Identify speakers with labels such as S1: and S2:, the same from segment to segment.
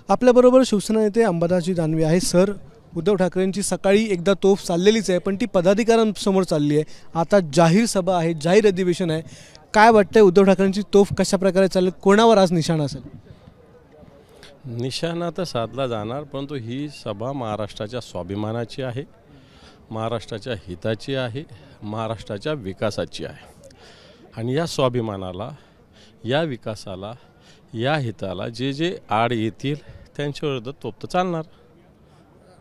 S1: आपल्याबरोबर शिवसेना नेते अंबादासजी दानवे आहे। सर, उद्धव ठाकरेंची सकाळी एकदा तोफ चाललेलीच आहे, पण ती पदाधिकाऱ्यांसमोर चालली आहे। आता जाहीर सभा आहे, जाहीर अधिवेशन आहे। काय वाटतंय उद्धव ठाकरेंची तोफ कशा प्रकारे चालेल, कोणावर आज निशाणा असेल?
S2: निशाणा तर साधला जाणार, परंतु ही सभा महाराष्ट्राच्या स्वाभिमानाची आहे, महाराष्ट्राच्या हिताची आहे, महाराष्ट्राच्या विकासाची आहे। आणि या स्वाभिमानाला, या विकासाला, या हिताला जे जे आड येतील त्यांच्या विरोधात तोफ तर चालणार।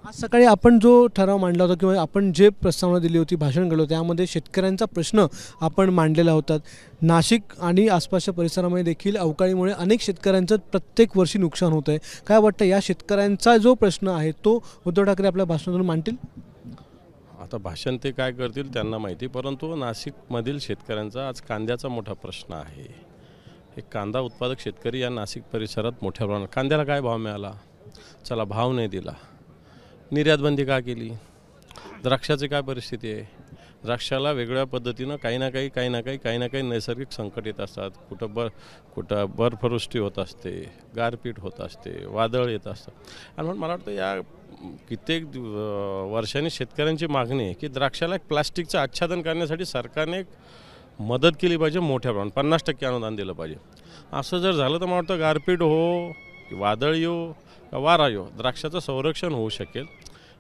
S1: आज सकाळी आपण जो ठराव मांडला होता किंवा आपण जे प्रस्तावना दिली होती, भाषण केलं होतं, त्यामध्ये शेतकऱ्यांचा प्रश्न आपण मांडलेला होता। नाशिक आणि आसपासच्या परिसरामध्ये देखील अवकाळीमुळे अनेक शेतकऱ्यांचं प्रत्येक वर्षी नुकसान होतं आहे। काय वाटतं, या शेतकऱ्यांचा जो प्रश्न आहे तो उद्धव ठाकरे आपल्या भाषणातून मांडतील?
S2: आता भाषण ते काय करतील त्यांना माहिती, परंतु नाशिकमधील शेतकऱ्यांचा आज कांद्याचा मोठा प्रश्न आहे। एक कांदा उत्पादक शेतकरी या नाशिक परिसरात मोठ्या प्रमाणात, कांद्याला काय भाव मिळाला, चला भाव नाही दिला, निर्यात बंदी का केली, द्राक्षाची काय परिस्थिती आहे, द्राक्षाला वेगळ्या पद्धतीनं काही ना काही नैसर्गिक संकट येत असतात। कुठं बर्फवृष्टी होत असते, गारपीट होत असते, वादळ येत असतं। आणि म्हणून मला वाटतं या कित्येक वर्षांनी शेतकऱ्यांची मागणी आहे की द्राक्षाला एक प्लास्टिकचं आच्छादन करण्यासाठी सरकारने एक मदत केली पाहिजे, मोठ्या प्रमाणात 50% अनुदान दिलं पाहिजे। असं जर झालं तर मला वाटतं गारपीट हो, वादळ येऊ, वारा येऊ, द्राक्षाचं संरक्षण होऊ शकेल।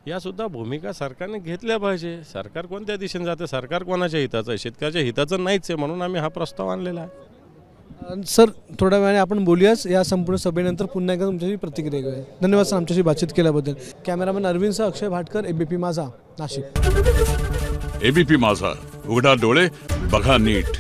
S2: यासुद्धा भूमिका सरकारने घेतल्या पाहिजे। सरकार कोणत्या दिशेने जाते, सरकार कोणाच्या हिताचं आहे, शेतकऱ्याच्या हिताचं नाहीच आहे, म्हणून आम्ही हा प्रस्ताव आणलेला आहे।
S1: सर, थोड्या वेळाने आपण बोलूयाच या संपूर्ण सभेनंतर। पुन्हा एकदा तुमच्याशी प्रतिक्रिया घेऊया। धन्यवाद सर आमच्याशी बातचीत केल्याबद्दल। कॅमेरामॅन अरविंदसह अक्षय भाटकर, एबीपी माझा, नाशिक।
S3: एबीपी माझा, उघडा डोळे बघा नीट।